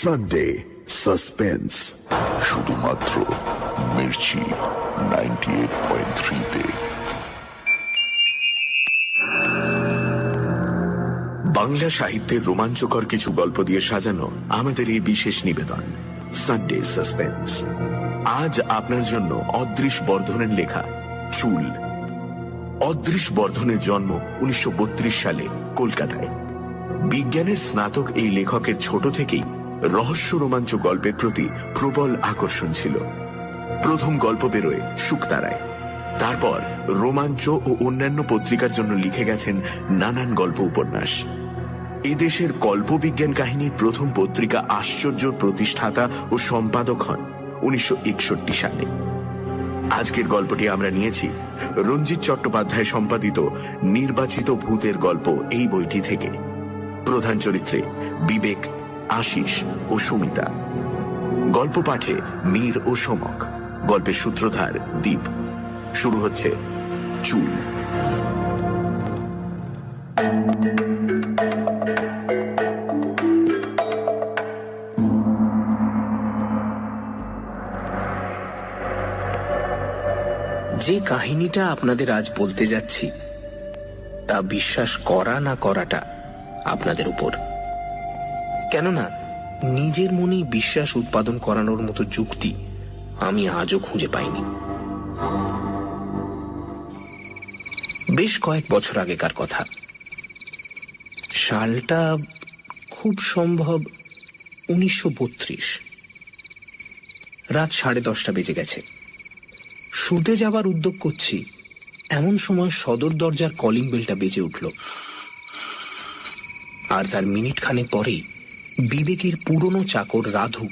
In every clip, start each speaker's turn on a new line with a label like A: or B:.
A: Sunday suspense,
B: শুধুমাত্র মির্চি 98.3-তে।
C: বাংলা সাহিত্যের রোমাঞ্চকর কিছু গল্প দিয়ে সাজানো আমাদের এই বিশেষ নিবেদন সানডে সাসপেন্স। আজ আপনার জন্য অদৃশ বর্ধনের লেখা চুল। অদৃশ বর্ধনের জন্ম 1932 সালে কলকাতায়। বিজ্ঞানের স্নাতক এই লেখকের ছোট থেকেই রহস্য রোমাঞ্চ গল্পের প্রতি প্রবল আকর্ষণ ছিল। প্রথম গল্প বেরোয় শুকতারায়, তারপর রোমাঞ্চ ও অন্যান্য পত্রিকার জন্য লিখে গেছেন নানান গল্প উপন্যাস। এদেশের কল্পবিজ্ঞান কাহিনীর প্রথম পত্রিকা আশ্চর্যর প্রতিষ্ঠাতা ও সম্পাদক হন 1961 সালে। আজকের গল্পটি আমরা নিয়েছি রঞ্জিত চট্টোপাধ্যায় সম্পাদিত নির্বাচিত ভূতের গল্প এই বইটি থেকে। প্রধান চরিত্রে বিবেক, আশিস ও সুমিতা। গল্প পাঠে মীর ও সমক। গল্পের সূত্রধার দীপ। শুরু হচ্ছে চুল।
D: যে কাহিনীটা আপনাদের আজ বলতে যাচ্ছি তা বিশ্বাস করা না করাটা আপনাদের উপর। কেননা নিজের মনেই বিশ্বাস উৎপাদন করানোর মতো যুক্তি আমি আজও খুঁজে পাইনি। বেশ কয়েক বছর আগেকার কথা। সালটা খুব সম্ভব 1932। রাত 10:30 বেজে গেছে। শুতে যাবার উদ্যোগ করছি, এমন সময় সদর দরজার কলিং বেলটা বেজে উঠল। আর তার মিনিট খানেক পরেই বিবেকের পুরনো চাকর রাধু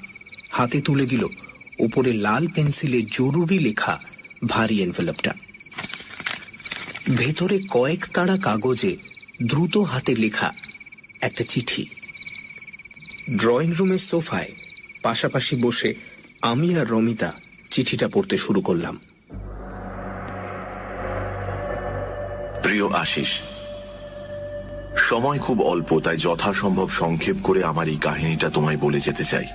D: হাতে তুলে দিল উপরে লাল পেন্সিলে জরুরি লেখা ভারী এনভেলপটা। ভেতরে কয়েক তাড়া কাগজে দ্রুত হাতে লেখা একটা চিঠি। ড্রয়িং রুমের সোফায় পাশাপাশি বসে আমি আর রমিতা চিঠিটা পড়তে শুরু করলাম।
B: প্রিয় আশিস, সময় খুব অল্প, তাই যথাসম্ভব সংক্ষেপ করে আমার এই কাহিনীটা তোমায় বলে যেতে চাই।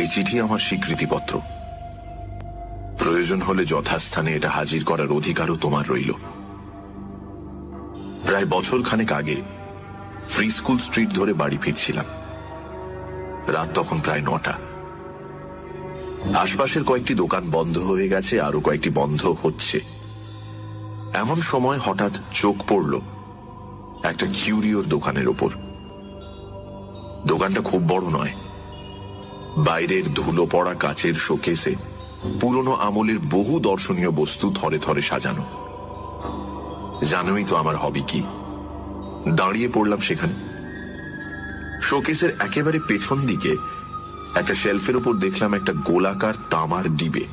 B: এই চিঠি আমার স্বীকৃতিপত্র। প্রয়োজন হলে যথাস্থানে এটা হাজির করার অধিকারও তোমার রইল। প্রায় বছর খানেক আগে ফ্রি স্কুল স্ট্রিট ধরে বাড়ি ফিরছিলাম। রাত তখন প্রায় 9টা। আশপাশের কয়েকটি দোকান বন্ধ হয়ে গেছে, আরো কয়েকটি বন্ধ হচ্ছে। এমন সময় হঠাৎ চোখ পড়ল একটা কিউরিওর দোকানের ওপর। দোকানটা খুব বড় নয়। বাইরের ধুলো পড়া কাচের শোকেসে পুরনো আমলের বহু দর্শনীয় বস্তু থরে থরে সাজানো। জানোই তো আমার হবি কি। দাঁড়িয়ে পড়লাম সেখানে। শোকেসের একেবারে পেছন দিকে একটা শেলফের উপর দেখলাম একটা গোলাকার তামার ডিবে।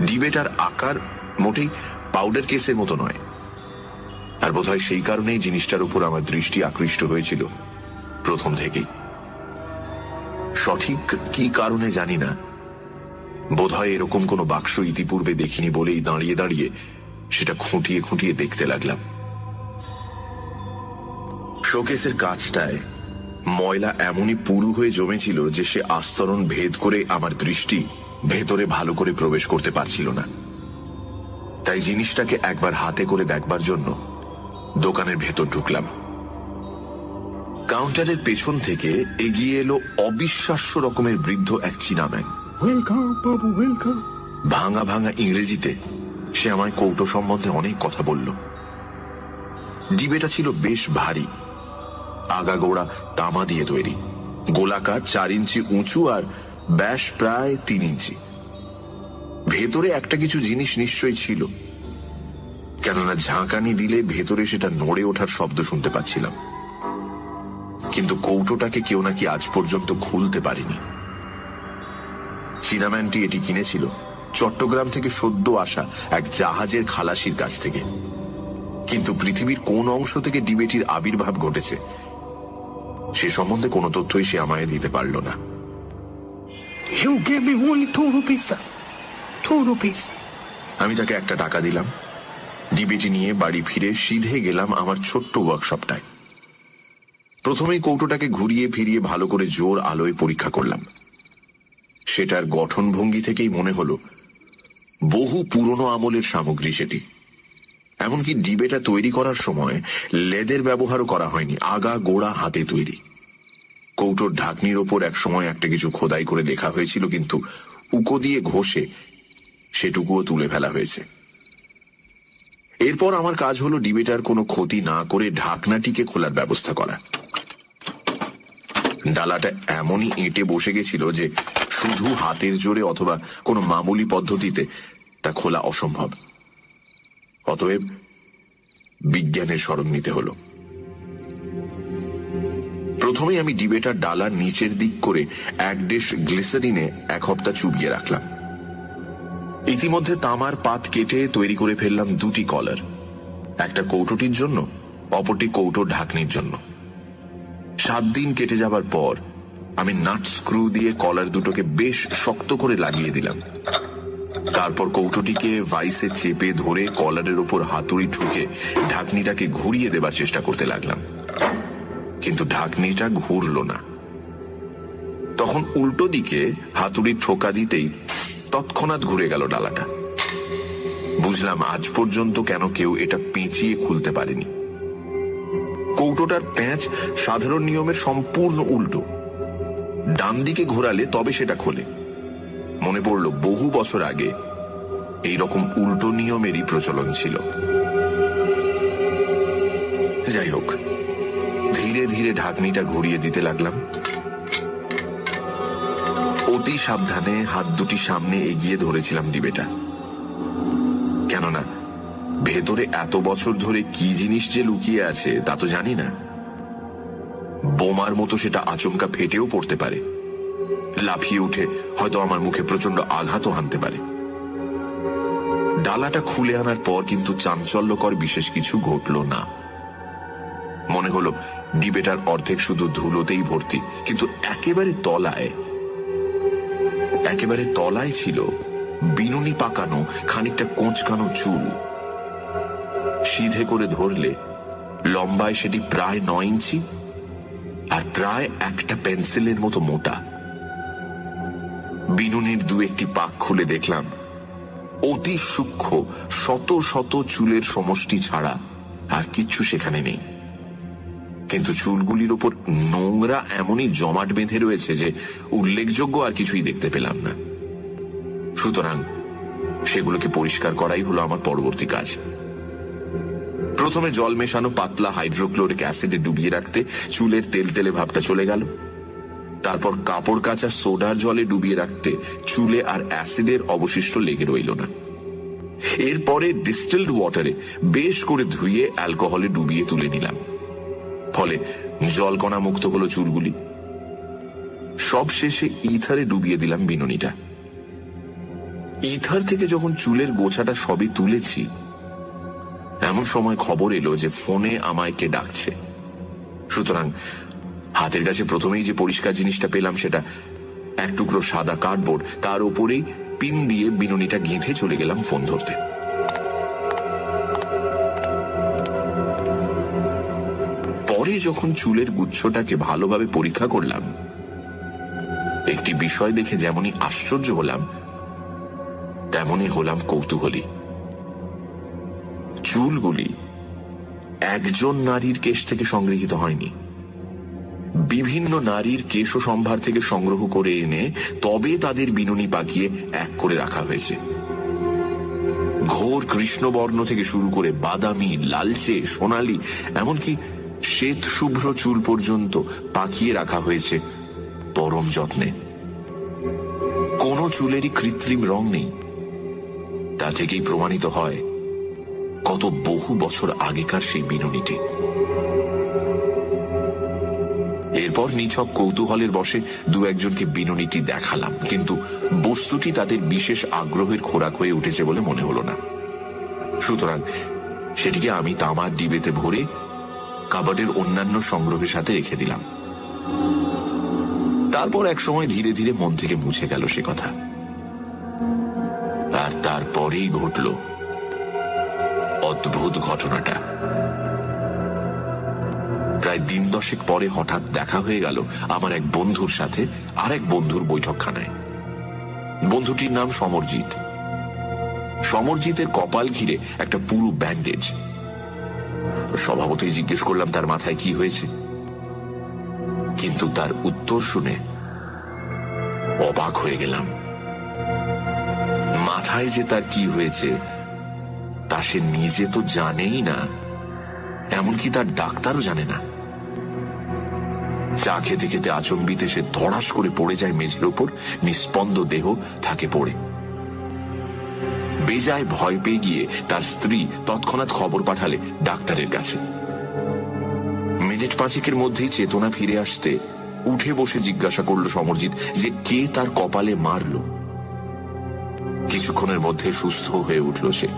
B: ডিবেটার আকার মোটেই পাউডার কেসের মতো নয়। আর বোধহয় সেই কারণেই জিনিসটার উপর আমার দৃষ্টি আকৃষ্ট হয়েছিল প্রথম থেকেই। সঠিক কি কারণে জানি না, বোধহয় এরকম কোনো বাক্স ইতিপূর্বে দেখিনি বলেই দাঁড়িয়ে দাঁড়িয়ে সেটা খুঁটিয়ে খুঁটিয়ে দেখতে লাগলাম। শোকেসের কাঁচটায় ময়লা এমনই পুরু হয়ে জমেছিল যে সে আস্তরণ ভেদ করে আমার দৃষ্টি ভেতরে ভালো করে প্রবেশ করতে পারছিল না। তাই জিনিসটাকে একবার হাতে করে দেখবার জন্য দোকানের ভেতর ঢুকলাম। কাউন্টারের পেছন থেকে এগিয়ে এলো অবিশ্বাস্য রকমের বৃদ্ধ এক চীনাম্যান।
A: ওয়েলকাম বাবু, ওয়েলকাম।
B: ভাঙা ভাঙা ইংরেজিতে সে আমায় কৌটো সম্বন্ধে অনেক কথা বলল। ডিবেটা ছিল বেশ ভারী, আগাগোড়া তামা দিয়ে তৈরি, গোলাকার, 4 ইঞ্চি উঁচু আর ব্যাস প্রায় 3 ইঞ্চি। ভেতরে একটা কিছু জিনিস নিশ্চয়ই ছিল, কেননা ঝাঁকানি দিলে ভেতরে সেটা নড়ে ওঠার শব্দ শুনতে পাচ্ছিলাম। কিন্তু কৌটোটাকে কেউ নাকি আজ পর্যন্ত খুলতে পারেনি। চীনাম্যানটি এটি কিনেছিল চট্টগ্রাম থেকে সদ্য আসা এক জাহাজের খালাসির কাছ থেকে। কিন্তু পৃথিবীর কোন অংশ থেকে ডিবেটির আবির্ভাব ঘটেছে সে সম্বন্ধে কোনো তথ্যই সে আমায় দিতে পারল না। আমি তাকে 1 টাকা দিলাম। ডিবেটি নিয়ে বাড়ি ফিরে সিধে গেলাম আমার ছোট্ট ওয়ার্কশপটায়। প্রথমেই কৌটোটাকে ঘুরিয়ে ফিরিয়ে ভালো করে জোর আলোয় পরীক্ষা করলাম। সেটার গঠনভঙ্গি থেকেই মনে হলো বহু পুরনো আমলের সামগ্রী সেটি। এমনকি ডিবেটা তৈরি করার সময় লেদের ব্যবহারও করা হয়নি, আগা গোড়া হাতে তৈরি। কৌটোর ঢাকনির ওপর এক সময় একটা কিছু খোদাই করে লেখা হয়েছিল, কিন্তু উকো দিয়ে ঘষে সেটুকুও তুলে ফেলা হয়েছে। এরপর আমার কাজ হলো ডিবেটার কোনো ক্ষতি না করে ঢাকনাটিকে খোলার ব্যবস্থা করা। ডালাটা এমনই এঁটে বসে গেছিল যে শুধু হাতের জোরে অথবা কোনো মামুলি পদ্ধতিতে তা খোলা অসম্ভব। অতএব বিজ্ঞানের শরণ নিতে হলো। প্রথমেই আমি ডিবেটার ডালার নিচের দিক করে এক ডিশ গ্লিসারিনে 1 হপ্তাহ চুবিয়ে রাখলাম। ইতিমধ্যে তামার পাত কেটে তৈরি করে ফেললাম 2টি কলার, একটা কৌটোটির জন্য, অপরটি কৌটোর ঢাকনির জন্য। 7 দিন কেটে যাবার পর আমি নাট স্ক্রু দিয়ে কলার দুটোকে বেশ শক্ত করে লাগিয়ে দিলাম। তারপর কৌটোটিকে ভাইসে চেপে ধরে কলারের ওপর হাতুড়ি ঠুকে ঢাকনিটাকে ঘুরিয়ে দেবার চেষ্টা করতে লাগলাম, কিন্তু ঢাকনিটা ঘুরল না। তখন উল্টো দিকে হাতুড়ি ঠোকা দিতেই তৎক্ষণাৎ ঘুরে গেল ডালাটা। বুঝলাম আজ পর্যন্ত কেন কেউ এটা পেঁচিয়ে খুলতে পারেনি। কৌটোটার প্যাঁচ সাধারণ নিয়মের সম্পূর্ণ উল্টো। ডান দিকে ঘোরালে তবে সেটা খোলে। মনে পড়ল বহু বছর আগে এইরকম উল্টো নিয়মেরই প্রচলন ছিল। যাই হোক, ধীরে ধীরে ঢাকনিটা ঘুরিয়ে দিতে লাগলাম। অতি সাবধানে হাত দুটি সামনে এগিয়ে ধরেছিলাম ডিবেটা, কেননা ভেতরে এত বছর ধরে কি জিনিস যে লুকিয়ে আছে তা তো জানি না। বোমার মতো সেটা আচমকা ফেটেও পড়তে পারে, লাফিয়ে উঠে হয়তো আমার মুখে প্রচন্ড আঘাতও হানতে পারে। ডালাটা খুলে আনার পর কিন্তু চাঞ্চল্যকর বিশেষ কিছু ঘটল না। মনে হলো ডিবেটার অর্ধেক শুধু ধুলোতেই ভর্তি, কিন্তু একেবারে তলায় ছিল বিনুনি পাকানো খানিকটা কোঁচকানো চুল। সিধে করে ধরলে লম্বায় সেটি প্রায় 9 ইঞ্চি আর প্রায় একটা পেন্সিলের মতো মোটা। বিনুনির 2-1টি পাক খুলে দেখলাম অতি সূক্ষ্ম শত শত চুলের সমষ্টি ছাড়া আর কিচ্ছু সেখানে নেই। কিন্তু চুলগুলির ওপর নোংরা এমনই জমাট বেঁধে রয়েছে যে উল্লেখযোগ্য আর কিছুই দেখতে পেলাম না। সুতরাং সেগুলোকে পরিষ্কার করাই হলো আমার পরবর্তী কাজ। প্রথমে জল মেশানো পাতলা হাইড্রোক্লোরিক অ্যাসিডে ডুবিয়ে রাখতে চুলের তেলতেলে ভাবটা চলে গেল। তারপর কাপড় কাচা সোডার জলে ডুবিয়ে রাখতে চুলে আর অ্যাসিডের অবশিষ্ট লেগে রইল না। এরপরে ডিস্টিলড ওয়াটারে বেশ করে ধুয়ে অ্যালকোহলে ডুবিয়ে তুলে নিলাম, ফলে জলকণা মুক্ত হলো চুলগুলি। সব শেষে ইথারে ডুবিয়ে দিলাম বিনুনিটা। ইথার থেকে যখন চুলের গোছাটা সবই তুলেছি, এমন সময় খবর এলো যে ফোনে আমায় কে ডাকছে। সুতরাং হাতের কাছে প্রথমেই যে পরিষ্কার জিনিসটা পেলাম সেটা এক টুকরো সাদা কার্ডবোর্ড, তার উপরেই পিন দিয়ে বিনুনিটা গেঁথে চলে গেলাম ফোন ধরতে। পরে যখন চুলের গুচ্ছটাকে ভালোভাবে পরীক্ষা করলাম, একটি বিষয় দেখে যেমনই আশ্চর্য হলাম তেমনই হলাম কৌতূহলী। চুলগুলি একজন নারীর কেশ থেকে সংগৃহীত হয়নি, বিভিন্ন নারীর কেশ সম্ভার থেকে সংগ্রহ করে এনে তবে তাদের বিনুনি পাকিয়ে এক করে রাখা হয়েছে। ঘোর কৃষ্ণবর্ণ থেকে শুরু করে বাদামি, লালচে, সোনালি, এমনকি শ্বেত শুভ্র চুল পর্যন্ত পাকিয়ে রাখা হয়েছে পরম যত্নে। কোনো চুলেরই কৃত্রিম রং নেই। তা থেকেই প্রমাণিত হয় কত বহু বছর আগেকার সেই বিনুনিটি। এরপর নিছক কৌতূহলের বশে 2-1জনকে বিনুনিটি দেখালাম, কিন্তু বস্তুটি তাদের বিশেষ আগ্রহের খোরাক হয়ে উঠেছে বলে মনে হলো না। সুতরাং সেটিকে আমি তামার ডিবেতে ভরে কাবার্ডের অন্যান্য সংগ্রহের সাথে রেখে দিলাম। তারপর এক সময় ধীরে ধীরে মন থেকে মুছে গেল সে কথা। আর তারপরেই ঘটল অদ্ভুত ঘটনাটা। প্রায় দিন 10 পরে হঠাৎ দেখা হয়ে গেল আমার এক বন্ধুর সাথে আর এক বন্ধুর বৈঠকখানায়। বন্ধুটির নাম সমরজিৎ। সমরজিতের কপাল ঘিরে একটা পুরো ব্যান্ডেজ। স্বভাবতই জিজ্ঞেস করলাম তার মাথায় কি হয়েছে, কিন্তু তার উত্তর শুনে অবাক হয়ে গেলাম। মাথায় যে তার কি হয়েছে তা সে নিজে তো জানেই না, এমনকি তার ডাক্তারও জানে না। চা খেতে খেতে আচম্বিতে সে ধড়াস করে পড়ে যায় মেঝের ওপর, নিস্পন্দ দেহ থাকে পড়ে। বেজায় ভয় পেয়ে গিয়ে তার স্ত্রী তৎক্ষণাৎ খবর পাঠালে ডাক্তারের কাছে। মিনিট 5 মধ্যেই চেতনা ফিরে আসতে উঠে বসে জিজ্ঞাসা করল সমরজিৎ যে কে তার কপালে মারল। কিছুক্ষণের মধ্যে সুস্থ হয়ে উঠল সে।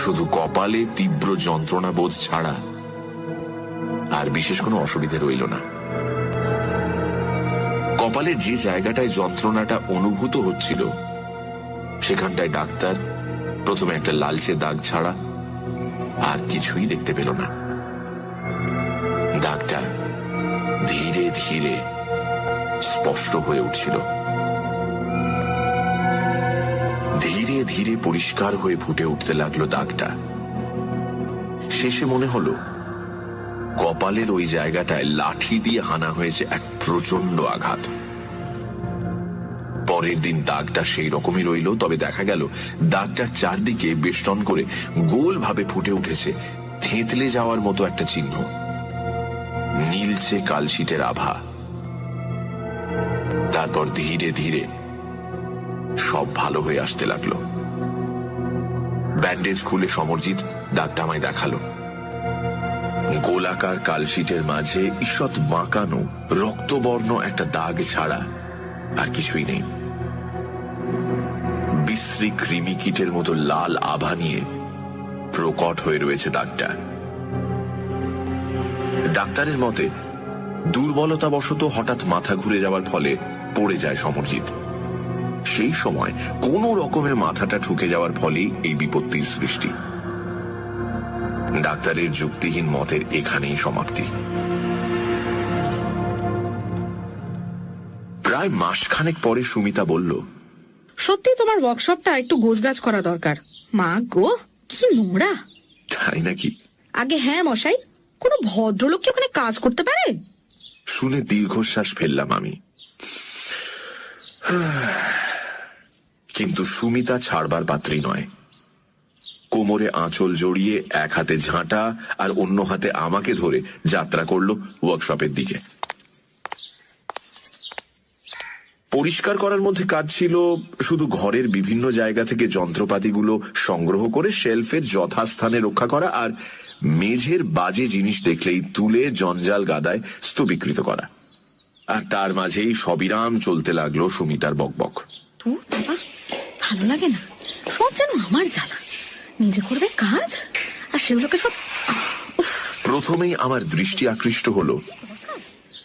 B: শুধু কপালে তীব্র যন্ত্রণা বোধ ছাড়া আর বিশেষ কোনো অসুবিধে রইল না। কপালের যে জায়গাটায় যন্ত্রণাটা অনুভূত হচ্ছিল সেখানটায় ডাক্তার প্রথমে একটা লালচে দাগ ছাড়া আর কিছুই দেখতে পেল না। দাগটা ধীরে ধীরে স্পষ্ট হয়ে উঠছিল, ধীরে ধীরে পরিষ্কার হয়ে ফুটে উঠতে লাগলো দাগটা। শেষে মনে হলো কপালের ওই জায়গাটায় লাঠি দিয়ে হানা হয়েছে এক প্রচন্ড আঘাত। পরের দিন দাগটা সেই রকমই রইল, তবে দেখা গেল দাগটার চারদিকে বেষ্টন করে গোল ভাবে ফুটে উঠেছে থেঁতলে যাওয়ার মতো একটা চিহ্ন, নীলচে কালশিটের আভা। তারপর ধীরে ধীরে সব ভালো হয়ে আসতে লাগলো। ব্যান্ডেজ খুলে সমরজিৎ দাগটা আমায় দেখালো। গোলাকার কালশিটের মাঝে ঈষৎ বাঁকানো রক্তবর্ণ একটা দাগ ছাড়া আর কিছুই নেই। বিশ্রী কৃমি কীটের মতো লাল আভা নিয়ে প্রকট হয়ে রয়েছে দাগটা। ডাক্তারের মতে দুর্বলতাবশত হঠাৎ মাথা ঘুরে যাওয়ার ফলে পড়ে যায় সমরজিৎ। সেই সময় কোন রকমের মাথাটা ঠুকে যাওয়ার ফলেই এই বিপত্তির সৃষ্টি। ডাক্তারের যুক্তিহীন মতের এখানেই সমাপ্তি। প্রায় মাসখানেক পরে সুমিতা বলল,
E: সত্যি তোমার ওয়ার্কশপটা একটু গোছগাছ করা দরকার। মা গো, কি নোংরা।
B: তাই নাকি?
E: আগে হ্যাঁ মশাই, কোনো ভদ্রলোক কি ওখানে কাজ করতে পারে?
B: শুনে দীর্ঘশ্বাস ফেললাম আমি। কিন্তু সুমিতা ছাড়বার পাত্রী নয়। কোমরে আঁচল জড়িয়ে এক হাতে ঝাঁটা আর অন্য হাতে আমাকে ধরে যাত্রা করলো ওয়ার্কশপের দিকে। পরিষ্কার করার মধ্যে কাজ ছিল শুধু ঘরের বিভিন্ন জায়গা থেকে যন্ত্রপাতিগুলো সংগ্রহ করে শেলফের যথাস্থানে রক্ষা করা আর মেঝের বাজে জিনিস দেখলেই তুলে জঞ্জাল গাদায় স্তূপীকৃত করা। আর তার মাঝেই সবিরাম চলতে লাগলো সুমিতার বকবক।
E: তোর বাবা, ভালো লাগে না, সব যেন আমার জ্বালা। নিজে করবে কাজ আর সেগুলোকে সব।
B: প্রথমেই আমার দৃষ্টি আকৃষ্ট হলো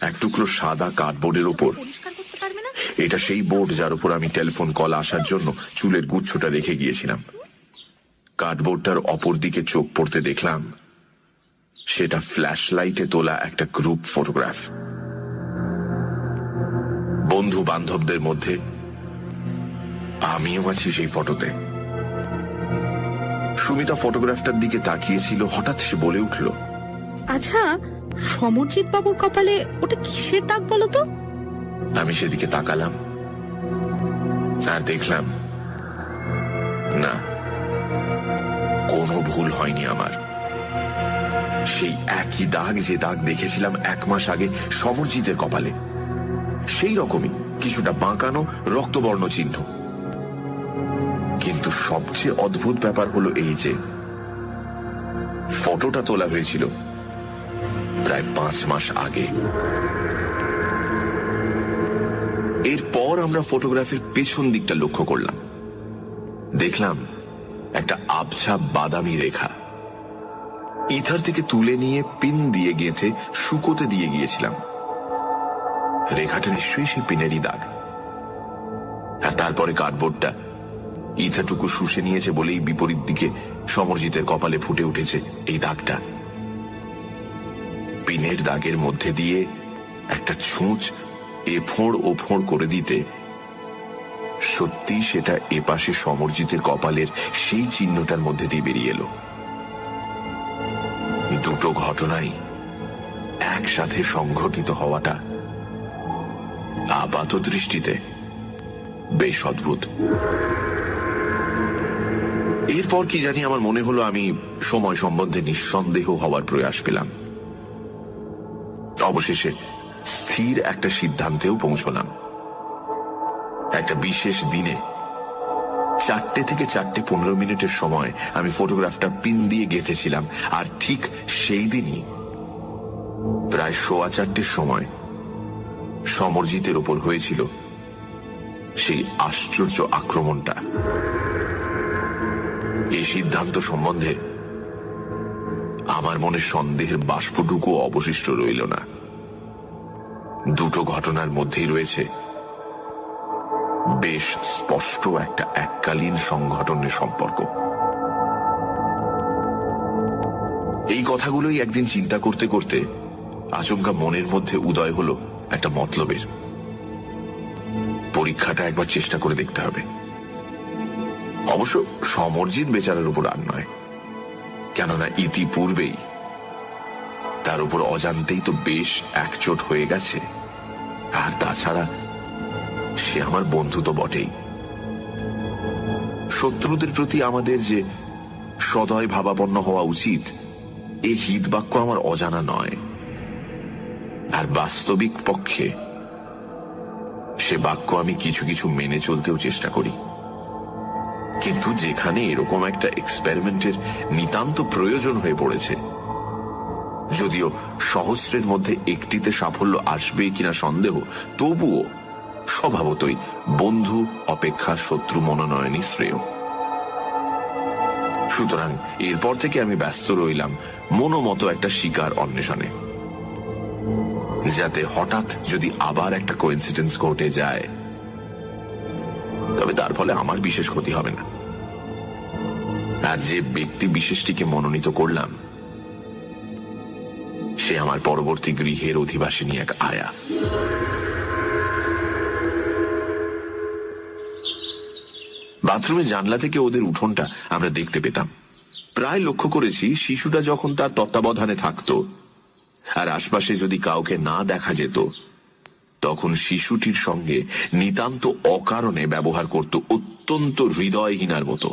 B: এক টুকরো সাদা কার্ডবোর্ডের ওপর। এটা সেই বোর্ড যার উপর আমি টেলিফোন কল আসার জন্য চুলের গুচ্ছটা রেখে গিয়েছিলাম। কার্ডবোর্ডটার অপর দিকে চোখ পড়তে দেখলাম সেটা ফ্ল্যাশ লাইটে তোলা একটা গ্রুপ ফটোগ্রাফ। বন্ধু বান্ধবদের মধ্যে আমিও আছি সেই ফটোতে। সুমিতা ফটোগ্রাফটার দিকে তাকিয়েছিল, হঠাৎ সে বলে উঠল,
E: আচ্ছা, সমরজিৎ বাবুর কপালে ওটা কিসের দাগ বলো তো?
B: আমি সেদিকে তাকালাম আর দেখলাম না, কোনো ভুল হয়নি আমার। সেই একই দাগ যে দাগ দেখেছিলাম 1 মাস আগে সমরজিতের কপালে, সেই রকমই কিছুটা বাঁকানো রক্তবর্ণ চিহ্ন। কিন্তু সবচেয়ে অদ্ভুত ব্যাপার হলো এই যে ফটোটা তোলা হয়েছিল প্রায় 5 মাস আগে। এরপর আমরা ফটোগ্রাফের পেছন দিকটা লক্ষ্য করলাম। দেখলাম একটা আবছা বাদামি রেখা। ইথার থেকে তুলে নিয়ে পিন দিয়ে গেঁথে শুকোতে দিয়ে গিয়েছিলাম। রেখাটা নিশ্চয়ই সেই পিনেরই দাগ। আর তারপরে কার্ডবোর্ডটা ইথাটুকু শুষে নিয়েছে বলেই বিপরীত দিকে সমরজিতের কপালে ফুটে উঠেছে এই দাগটা। পিনের দাগের মধ্যে দিয়ে একটা ছুঁচ এফোঁড় ও ফোঁড় করে দিতে সত্যি সেটা এপাশে সমরজিতের কপালের সেই চিহ্নটার মধ্যে দিয়ে বেরিয়ে এলো। দুটো ঘটনাই একসাথে সংঘটিত হওয়াটা আপাত দৃষ্টিতে বেশ অদ্ভুত। এরপর কি জানি আমার মনে হলো আমি সময় সম্বন্ধে নিঃসন্দেহ হওয়ার প্রয়াস পেলাম। অবশেষে স্থির একটা সিদ্ধান্তেও পৌঁছলাম। একটা বিশেষ দিনে 4টে থেকে 4:15 সময় আমি ফটোগ্রাফটা পিন দিয়ে গেঁথেছিলাম, আর ঠিক সেই দিনই প্রায় 4:15 সময় সমরজিতের ওপর হয়েছিল সেই আশ্চর্য আক্রমণটা। এই সিদ্ধান্ত সম্বন্ধে আমার মনে সন্দেহের বাষ্পটুকু অবশিষ্ট রইল না। দুটো ঘটনার মধ্যেই রয়েছে বেশ স্পষ্ট একটা এককালীন সংঘটনের সম্পর্ক। এই কথাগুলোই একদিন চিন্তা করতে করতে আচমকা মনের মধ্যে উদয় হলো একটা মতলবের। পরীক্ষাটা একবার চেষ্টা করে দেখতে হবে। অবশ্য সমরজিৎ বেচারার উপর আর নয়, কেননা ইতিপূর্বেই তার উপর অজান্তেই তো বেশ একচোট হয়ে গেছে। আর তাছাড়া সে আমার বন্ধু তো বটেই। শত্রুদের প্রতি আমাদের যে সদয় ভাবাপন্ন হওয়া উচিত, এই হিতবাক্য আমার অজানা নয়। আর বাস্তবিক পক্ষে সে বাক্য আমি কিছু কিছু মেনে চলতেও চেষ্টা করি। কিন্তু যেখানে এরকম একটা এক্সপেরিমেন্টের নিতান্ত প্রয়োজন হয়ে পড়েছে, যদিও সহস্রের মধ্যে একটিতে সাফল্য আসবে কিনা সন্দেহ, তবুও স্বভাবতই বন্ধু অপেক্ষা শত্রু মনোনয়নই শ্রেয়। সুতরাং এরপর থেকে আমি ব্যস্ত রইলাম মনোমতো একটা শিকার অন্বেষণে, যাতে হঠাৎ যদি আবার একটা কোইন্সিডেন্স ঘটে যায় তবে তার ফলে আমার বিশেষ ক্ষতি হবে না। আর যে ব্যক্তি বিশেষটিকে মনোনীত করলাম সে আমার পরবর্তী গৃহের অধিবাসিনী এক আয়া। বাথরুমের জানলা থেকে ওদের উঠোনটা আমরা দেখতে পেতাম। প্রায় লক্ষ্য করেছি শিশুটা যখন তার তত্ত্বাবধানে থাকতো আর আশপাশে যদি কাউকে না দেখা যেত, তখন শিশুটির সঙ্গে নিতান্ত অকারণে ব্যবহার করত অত্যন্ত হৃদয়হীনার মতো।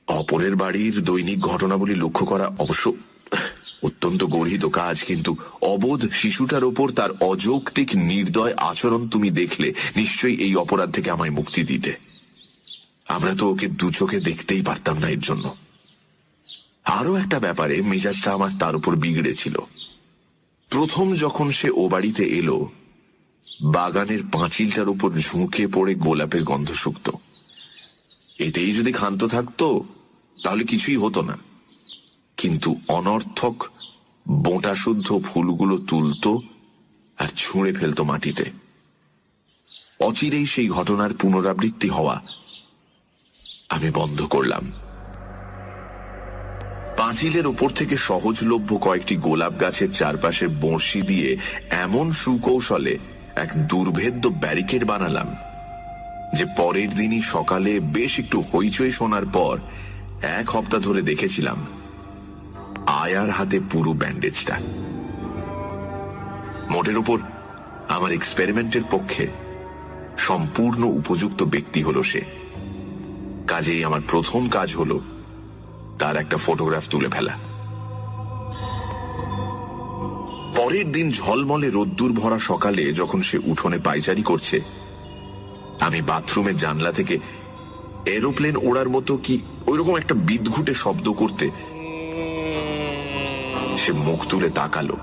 B: অপরের বাড়ির দৈনিক ঘটনাবলী লক্ষ্য করা অবশ্য অত্যন্ত গর্হিত কাজ, কিন্তু অবোধ শিশুটার ওপর তার অযৌক্তিক নির্দয় আচরণ তুমি দেখলে নিশ্চয়ই এই অপরাধ থেকে আমায় মুক্তি দিতে। আমরা তো ওকে দু চোখে দেখতেই পারতাম না এর জন্য। আরো একটা ব্যাপারে মেজাজটা আমার তার উপর বিগড়েছিল। প্রথম যখন সে ও বাড়িতে এলো, বাগানের পাঁচিলটার উপর ঝুঁকে পড়ে গোলাপের গন্ধ শুকত। এতেই যদি ক্ষান্ত থাকতো তাহলে কিছুই হতো না, কিন্তু অনর্থক বোঁটা শুদ্ধ ফুলগুলো তুলতো আর ছুঁড়ে ফেলতো মাটিতে। অচিরেই সেই ঘটনার পুনরাবৃত্তি হওয়া আমি বন্ধ করলাম। পাঁচিলের ওপর থেকে সহজলভ্য কয়েকটি গোলাপ গাছের চারপাশে বড়শি দিয়ে এমন সুকৌশলে এক দুর্ভেদ্য ব্যারিকেড বানালাম যে পরের দিনই সকালে বেশ একটু হইচই শোনার পর 1 সপ্তাহ ধরে দেখেছিলাম আয়ার হাতে পুরো ব্যান্ডেজটা। মোটের ওপর আমার এক্সপেরিমেন্টের পক্ষে সম্পূর্ণ উপযুক্ত ব্যক্তি হলো সে। কাজেই আমার প্রথম কাজ হলো তার একটা ফটোগ্রাফ তুলে ফেলা। পরের দিন ঝলমলে রোদ্দুর ভরা সকালে যখন সে উঠোনে পায়চারি করছে, আমি বাথরুমের জানলা থেকে এরোপ্লেন ওড়ার মতো কি ওইরকম একটা বিদঘুটে শব্দ করতে সে মুখ তুলে তাকালো,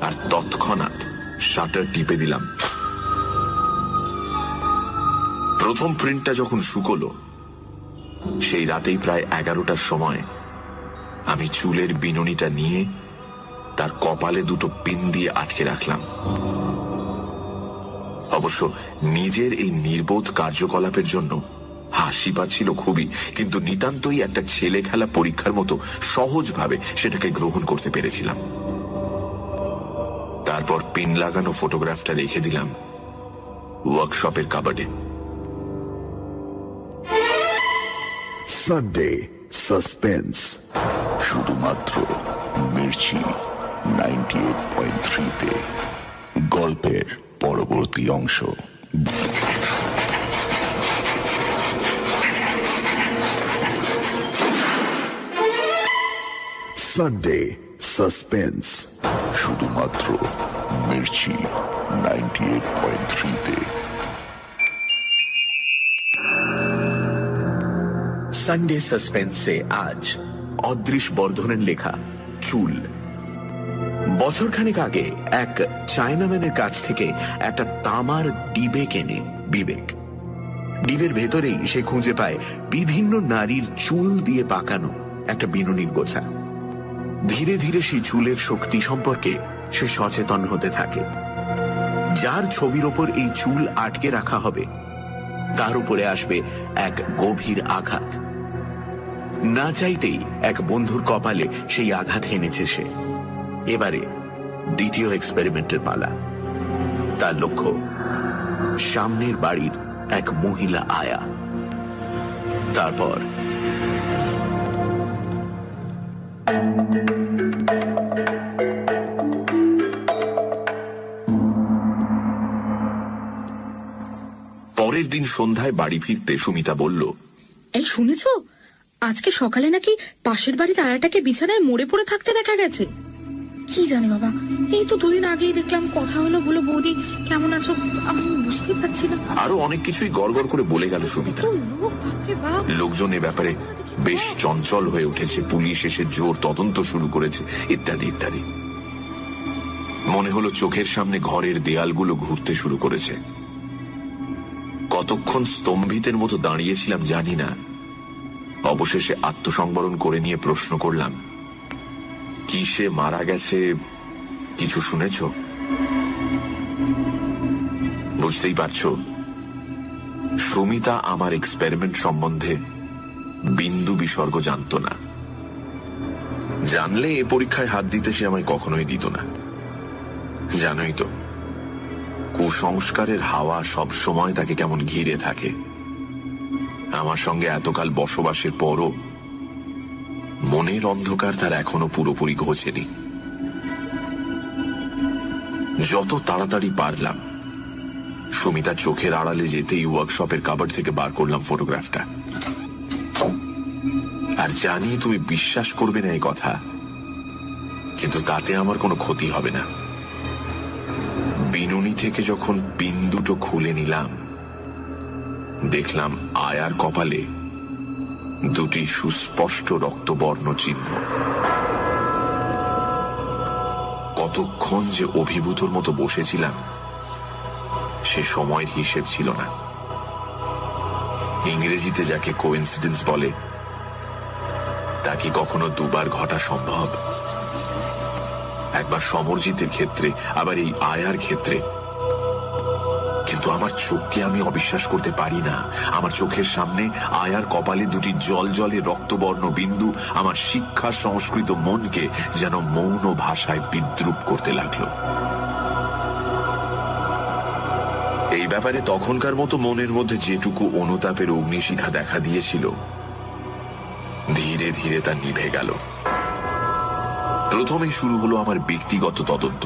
B: আর তৎক্ষণাৎ শাটার টিপে দিলাম। প্রথম প্রিন্টটা যখন শুকলো, সেই রাতেই প্রায় 11টার সময় আমি চুলের বিনুনিটা নিয়ে তার কপালে দুটো পিন দিয়ে আটকে রাখলাম। অবশ্য নিজের এই নির্বোধ কার্যকলাপের জন্য হাসি পাচ্ছিল খুবই, কিন্তু নিতান্তই একটা ছেলে খেলা পরীক্ষার মতো সহজভাবে সেটাকে গ্রহণ করতে পেরেছিলাম। তারপর পিন লাগানো ফটোগ্রাফটা রেখে দিলাম ওয়ার্কশপের কাবার্ডে।
A: Sunday suspense.
F: শুধুমাত্র মির্চি 98.3-তে গল্পের পরবর্তী অংশ।
A: Sunday suspense.
F: শুধুমাত্র মির্চি 98.3-তে।
C: সানডে সাসপেন্সে আজ অদৃশ বর্ধনের লেখা চুল। বছরখানেক আগে এক চায়নাম্যানের কাছ থেকে একটা তামার ডিবে কেনে বিবেক। ডিবের ভেতরেই সে খুঁজে পায় বিভিন্ন নারীর চুল দিয়ে পাকানো একটা বিনুনির গোছা। ধীরে ধীরে সেই চুলের শক্তি সম্পর্কে সে সচেতন হতে থাকে। যার ছবির ওপর এই চুল আটকে রাখা হবে তার উপরে আসবে এক গভীর আঘাত। না চাইতেই এক বন্ধুর কপালে সেই আঘাত এনেছে সে। এবারে দ্বিতীয় এক্সপেরিমেন্টের পালা। তার লক্ষ্য সামনের বাড়ির এক মহিলা আয়া। তারপর
B: পরের দিন সন্ধ্যায় বাড়ি ফিরতে সুমিতা বলল,
E: এই শুনেছো, আজকে সকালে নাকি পাশের বাড়ির আয়াটাকে বিছানায় মরে পড়ে থাকতে দেখা গেছে। কি জানি বাবা, এই তো দুদিন আগেই দেখলাম, কথা হলো, বলো বৌদি কেমন আছো, আমি বুঝতেই পারছি না।
B: আরো অনেক কিছুই গড়গড় করে বলে গেল সুমিতা।
E: লোক, বাপরে বাপ।
B: লোকজন এ ব্যাপারে বেশ চঞ্চল হয়ে উঠেছে, পুলিশ এসে জোর তদন্ত শুরু করেছে, ইত্যাদি ইত্যাদি। মনে হলো চোখের সামনে ঘরের দেয়ালগুলো ঘুরতে শুরু করেছে। কতক্ষণ স্তম্ভিতের মতো দাঁড়িয়েছিলাম জানি না। অবশেষে আত্মসংবরণ করে নিয়ে প্রশ্ন করলাম, কি সে মারা গেছে, কিছু শুনেছ? বুঝতেই পারছ, সুমিতা আমার এক্সপেরিমেন্ট সম্বন্ধে বিন্দু বিসর্গ জানত না। জানলে এ পরীক্ষায় হাত দিতে সে আমায় কখনোই দিত না। জানোই তো, কুসংস্কারের হাওয়া সব সময় তাকে কেমন ঘিরে থাকে। আমার সঙ্গে এতকাল বসবাসের পরও মনের অন্ধকার তার এখনো পুরোপুরি ঘোচেনি। যত তাড়াতাড়ি পারলাম সুমিতা চোখের আড়ালে যেতেই ওয়ার্কশপের কাবার্ড থেকে বার করলাম ফটোগ্রাফটা। আর জানি তুমি বিশ্বাস করবে না এই কথা, কিন্তু তাতে আমার কোনো ক্ষতি হবে না। বিনুনি থেকে যখন পিন দুটো খুলে নিলাম, দেখলাম আয়ার কপালে দুটি সুস্পষ্ট রক্তবর্ণ চিহ্ন। কতক্ষণ যে অভিভূতর মতো বসেছিলাম সে সময়ের হিসেব ছিল না। ইংরেজিতে যাকে কোইন্সিডেন্স বলে, তা কি কখনো দুবার ঘটা সম্ভব? একবার সমরজিতের ক্ষেত্রে, আবার এই আয়ার ক্ষেত্রে। কিন্তু আমার চোখকে আমি অবিশ্বাস করতে পারি না। আমার চোখের সামনে আয়ার কপালে দুটি জলজলে রক্তবর্ণ বিন্দু আমার শিক্ষা সংস্কৃত মনকে যেন মৌন ভাষায় বিদ্রুপ করতে লাগলো। এই ব্যাপারে তখনকার মতো মনের মধ্যে যেটুকু অনুতাপের অগ্নিশিখা দেখা দিয়েছিল, ধীরে ধীরে তা নিভে গেল। প্রথমেই শুরু হলো আমার ব্যক্তিগত তদন্ত।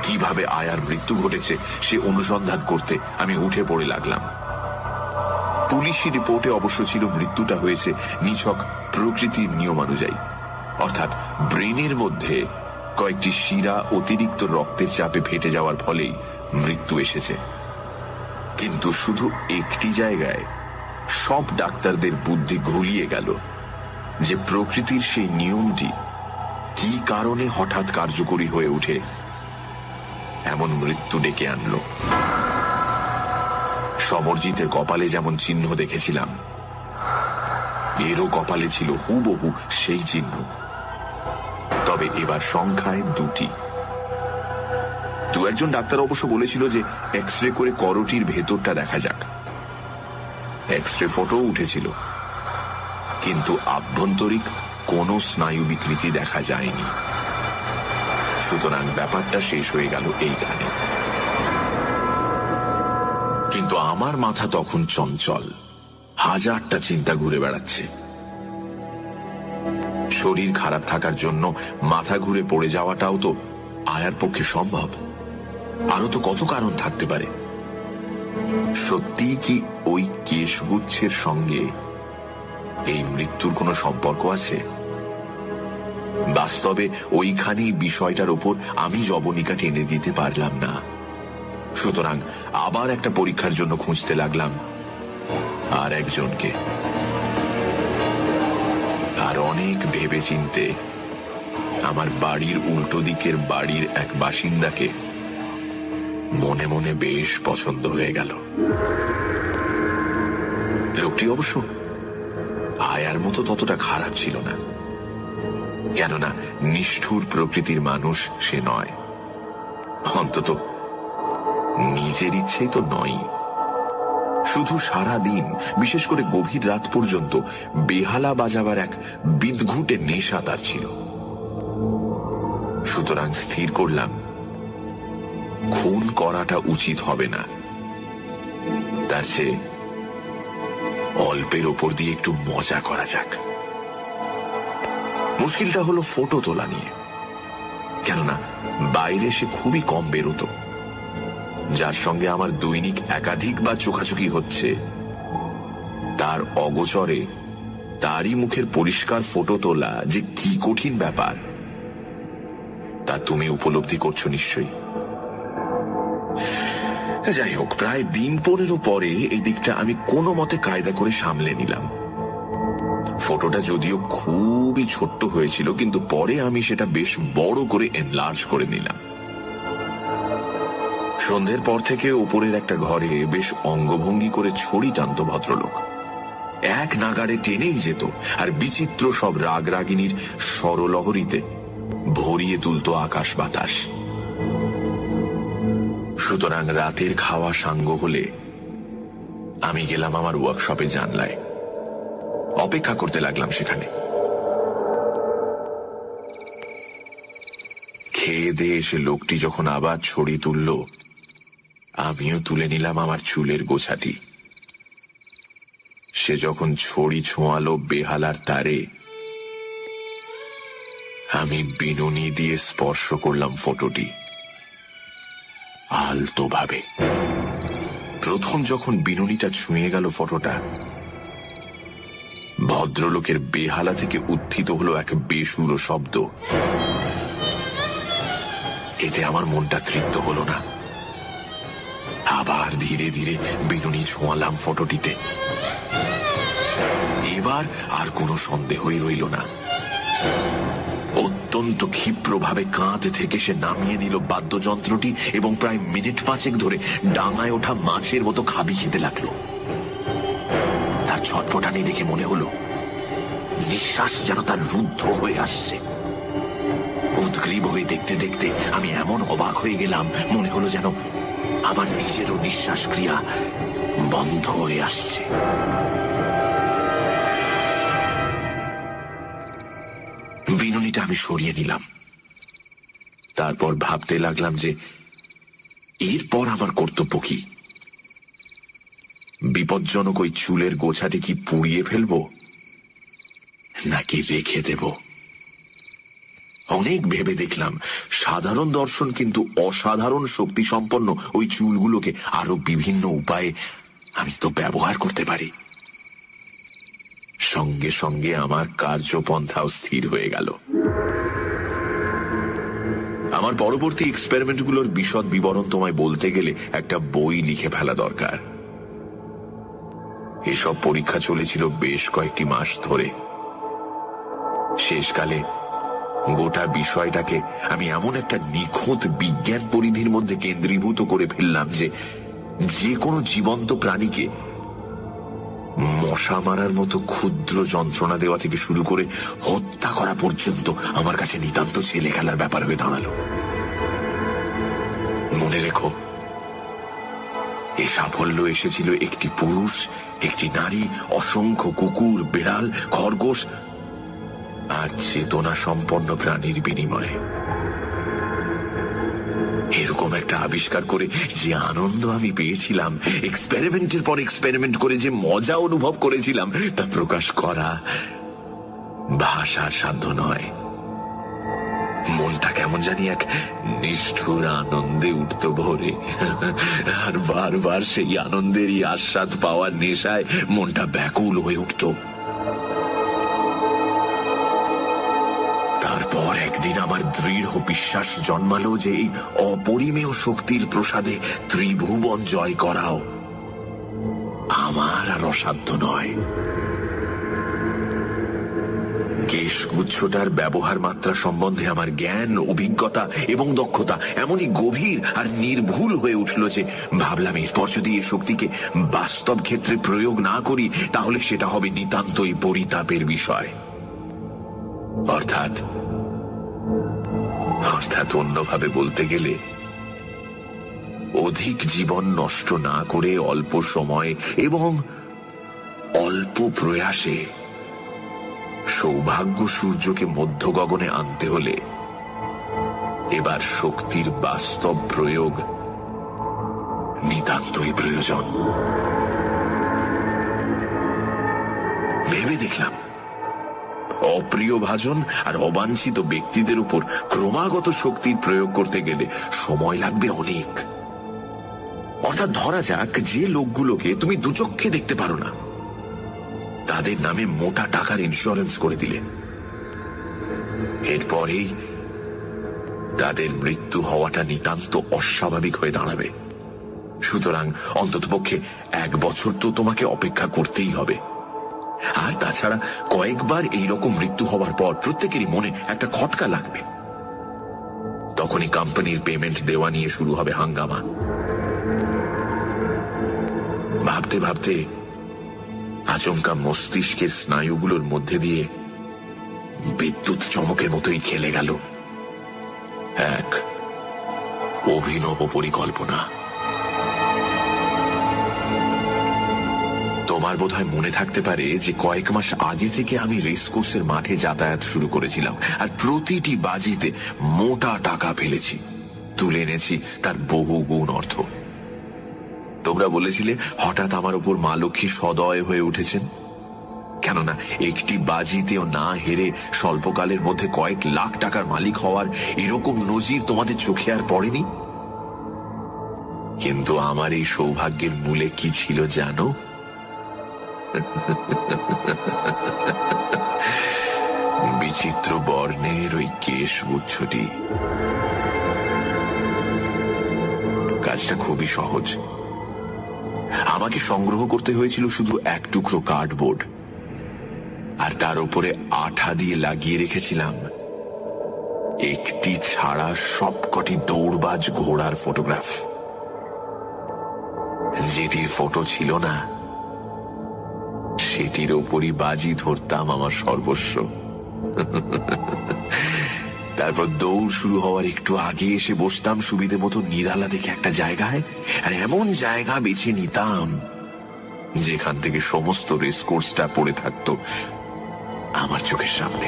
B: কিভাবে আয়ার মৃত্যু ঘটেছে সে অনুসন্ধান করতে আমি উঠে পড়ে লাগলাম। পুলিশি রিপোর্টে অবশ্য ছিল মৃত্যুটা হয়েছে নিছক প্রকৃতির নিয়মানুযায়ী, অর্থাৎ ব্রেনের মধ্যে কয়েকটি শিরা অতিরিক্ত রক্তের চাপে ফেটে যাওয়ার ফলেই মৃত্যু এসেছে। কিন্তু শুধু একটি জায়গায় সব ডাক্তারদের বুদ্ধি ঘুলিয়ে গেল যে প্রকৃতির সেই নিয়মটি কি কারণে হঠাৎ কার্যকরী হয়ে ওঠে এমন মৃত্যু ডেকে আনলো। সমরজিতের কপালে যেমন চিহ্ন দেখেছিলাম, এরও কপালে ছিল হুবহু সেই চিহ্ন, তবে এবার সংখ্যায় দুটি। দু একজন ডাক্তার অবশ্য বলেছিল যে এক্স রে করে করোটির ভেতরটা দেখা যাক। এক্স-রে ফটো উঠেছিল, কিন্তু আভ্যন্তরিক কোনো স্নায়ু বিকৃতি দেখা যায়নি। সুতরাং ব্যাপারটা শেষ হয়ে গেল এইখানে। কিন্তু আমার মাথা তখন চঞ্চল, হাজারটা চিন্তা ঘুরে বেড়াচ্ছে। শরীর খারাপ থাকার জন্য মাথা ঘুরে পড়ে যাওয়াটাও তো আয়ার পক্ষে সম্ভব। আরো তো কত কারণ থাকতে পারে। সত্যি কি ওই কেশগুচ্ছের সঙ্গে এই মৃত্যুর কোনো সম্পর্ক আছে? বাস্তবে ওইখানেই বিষয়টার ওপর আমি জবনিকা টেনে দিতে পারলাম না। সুতরাং আবার একটা পরীক্ষার জন্য খুঁজতে লাগলাম আর একজনকে। আর অনেক ভেবে চিনতে আমার বাড়ির উল্টো দিকের বাড়ির এক বাসিন্দাকে মনে মনে বেশ পছন্দ হয়ে গেল। লোকটি অবশ্য আয়ার মতো ততটা খারাপ ছিল না, কেননা নিষ্ঠুর প্রকৃতির মানুষ সে নয়, অন্তত নিজের ইচ্ছেই তো নয়। শুধু সারা দিন, বিশেষ করে গভীর রাত পর্যন্ত বেহালা বাজাবার এক বিদঘুটে নেশা তার ছিল। সুতরাং স্থির করলাম খুন করাটা উচিত হবে না, তার চেয়ে অল্পের ওপর দিয়ে একটু মজা করা যাক। মুশকিলটা হলো ফটো তোলা নিয়ে, কেননা বাইরে সে খুবই কম বেরোতো। যার সঙ্গে আমার দৈনিক একাধিকবার চোখাচোখি হচ্ছে, তার অগোচরে তারই মুখের পরিষ্কার ফটো তোলা যে কি কঠিন ব্যাপার তা তুমি উপলব্ধি করছো নিশ্চয়ই। যাই হোক, প্রায় দিন 15 পরে এই দিকটা আমি কোনো মতে কায়দা করে সামলে নিলাম। ফটোটা যদিও খুবই ছোট্ট হয়েছিল, কিন্তু পরে আমি সেটা বেশ বড় করে এনলার্জ করে নিলাম। সন্ধ্যের পর থেকে ওপরের একটা ঘরে বেশ অঙ্গভঙ্গি করে ছড়ি টানত ভদ্রলোক। এক নাগাড়ে টেনেই যেত, আর বিচিত্র সব রাগরাগিনীর স্বরলহরীতে ভরিয়ে তুলত আকাশ বাতাস। সুতরাং রাতের খাওয়া সাঙ্গ হলে আমি গেলাম আমার ওয়ার্কশপে জানলায়, অপেক্ষা করতে লাগলাম সেখানে। খেয়ে দিয়ে এসে লোকটি যখন আবার ছড়ি তুলল, আমিও তুলে নিলাম আমার চুলের গোছাটি। সে যখন ছড়ি ছোঁয়ালো বেহালার তারে, আমি বিনুনি দিয়ে স্পর্শ করলাম ফটোটি আলতো ভাবে। প্রথম যখন বিনুনিটা ছুঁয়ে গেল ফটোটা, ভদ্রলোকের বেহালা থেকে উত্থিত হলো এক বেসুরো শব্দ। এতে আমার মনটা তৃপ্ত হলো না। আবার ধীরে ধীরে বিনুনি ছোঁয়ালাম ফটোটিতে। এবার আর কোনো সন্দেহই রইল না। অত্যন্ত ক্ষিপ্রভাবে কাঁধ থেকে সে নামিয়ে নিল বাদ্যযন্ত্রটি এবং প্রায় মিনিট 5 ধরে ডাঙায় ওঠা মাছের মতো খাবি খেতে লাগলো। তার ছটফটানি দেখে মনে হলো নিঃশ্বাস যেন তার রুদ্ধ হয়ে আসছে। উদ্গ্রীব হয়ে দেখতে দেখতে আমি এমন অবাক হয়ে গেলাম, মনে হলো যেন আমার নিজেরও নিঃশ্বাস ক্রিয়া বন্ধ হয়ে আসছে। বিনুনিটা আমি সরিয়ে নিলাম। তারপর ভাবতে লাগলাম যে এরপর আমার কর্তব্য কি। বিপজ্জনক ওই চুলের গোছাটি কি পুড়িয়ে ফেলবো নাকি রেখে দেব? অনেক ভেবে দেখলাম সাধারণ দর্শন কিন্তু অসাধারণ শক্তি সম্পন্ন ওই চুলগুলোকে আরো বিভিন্ন উপায়ে আমি তো ব্যবহার করতে পারি। সঙ্গে সঙ্গে আমার কার্যপন্থাও স্থির হয়ে গেল। আমার পরবর্তী এক্সপেরিমেন্টগুলোর বিশদ বিবরণ তোমায় বলতে গেলে একটা বই লিখে ফেলা দরকার। এসব পরীক্ষা চলেছিল বেশ কয়েকটি মাস ধরে। শেষকালে গোটা বিষয়টাকে আমি এমন একটা নিখুঁত বিজ্ঞান পরিধির মধ্যে কেন্দ্রীভূত করে ফেললাম যে যে কোনো জীবন্ত প্রাণীকে মশা মারার মতো ক্ষুদ্র যন্ত্রণা দেওয়া থেকে শুরু করে হত্যা করা পর্যন্ত আমার কাছে নিতান্ত ছেলে খেলার ব্যাপার হয়ে দাঁড়ালো। মনে রেখো, এ সাফল্য এসেছিল একটি পুরুষ, একটি নারী, অসংখ্য কুকুর, বিড়াল, খরগোশ আর চেতনা সম্পন্ন প্রাণীর বিনিময়ে। এরকম একটা আবিষ্কার করে যে আনন্দ আমি পেয়েছিলাম, এক্সপেরিমেন্টের পর এক্সপেরিমেন্ট করে যে মজা অনুভব করেছিলাম, তা প্রকাশ করা ভাষার সাধ্য নয়। মনটা কেমন জানি এক নিষ্ঠুর আনন্দে উঠত ভোরে, আর বারবার সেই আনন্দেরই আস্বাদ পাওয়ার নেশায় মনটা ব্যাকুল হয়ে উঠত। তারপর একদিন আমার দৃঢ় বিশ্বাস জন্মালো যে এই অপরিমেয় শক্তির প্রসাদে ত্রিভুবন জয় করাও আমার আর অসাধ্য নয়। কেশগুচ্ছটার ব্যবহার মাত্রা সম্বন্ধে আমার জ্ঞান, অভিজ্ঞতা এবং দক্ষতা এমনই গভীর আর নির্ভুল হয়ে উঠল যে ভাবলাম এরপর যদি এই শক্তিকে বাস্তব ক্ষেত্রে প্রয়োগ না করি তাহলে সেটা হবে নিতান্তই পরিতাপের বিষয়। অর্থাৎ অন্যভাবে বলতে গেলে অধিক জীবন নষ্ট না করে অল্প সময় এবং অল্প প্রয়াসে সৌভাগ্য সূর্যকে মধ্য গগনে আনতে হলে এবার শক্তির বাস্তব প্রয়োগ নিতান্তই প্রয়োজন। ভেবে দেখলাম অপ্রিয় ভাজন আর অবাঞ্ছিত ব্যক্তিদের উপর ক্রমাগত শক্তির প্রয়োগ করতে গেলে সময় লাগবে অনেক। অর্থাৎ ধরা যাক যে লোকগুলোকে তুমি দুচক্ষে দেখতে পারো না, তাদের নামে মোটা টাকার ইন্স্যুরেন্স করে দিলে, এরপরেই তাদের মৃত্যু হওয়াটা নিতান্ত অস্বাভাবিক হয়ে দাঁড়াবে। সুতরাং অন্ততপক্ষে 1 বছর তো তোমাকে অপেক্ষা করতেই হবে। আর তাছাড়া কয়েকবার এইরকম মৃত্যু হওয়ার পর প্রত্যেকেরই মনে একটা খটকা লাগবে। তখনই কোম্পানির পেমেন্ট দেওয়া নিয়ে শুরু হবে হাঙ্গামা। ভাবতে ভাবতে আচমকা মস্তিষ্কের স্নায়ুগুলোর মধ্যে দিয়ে বিদ্যুৎ চমকের মতোই খেলে গেল এক অভিনব পরিকল্পনা। তোমার বোধহয় মনে থাকতে পারে যে কয়েক মাস আগে থেকে আমি রেস কোর্সের মাঠে যাতায়াত শুরু করেছিলাম, আর প্রতিটি বাজিতে মোটা টাকা ফেলেছি, তুলে এনেছি তার বহু গুণ অর্থ। তোমরা বলেছিলে হঠাৎ আমার উপর মা লক্ষ্মী সদয় হয়ে উঠেছেন, কেননা একটি বাজিতেও না হেরে স্বল্পকালের মধ্যে কয়েক লাখ টাকার মালিক হওয়ার এরকম নজির তোমাদের চোখে আর পড়েনি। কিন্তু আমার এই সৌভাগ্যের মূলে কি ছিল জানো? বিচিত্র বর্ণের ওই কেশগুচ্ছটি। কাজটা খুবই সহজ। আমাকে সংগ্রহ করতে হয়েছিল শুধু 1 টুকরো কার্ডবোর্ড, আর তার উপরে আঠা দিয়ে লাগিয়ে রেখেছিলাম একটি ছাড়া সবকটি দৌড়বাজ ঘোড়ার ফটোগ্রাফ। যেটির ফটো ছিল না সেটির ওপরই বাজি ধরতাম আমার সর্বস্ব। তারপর দৌড় শুরু হওয়ার একটু আগে এসে বসতাম সুবিধে মতো নিরালা দেখে একটা জায়গায়, আর এমন জায়গা বেছে নিতাম যেখান থেকে সমস্ত রেস কোর্সটা পড়ে থাকতো আমার চোখের সামনে।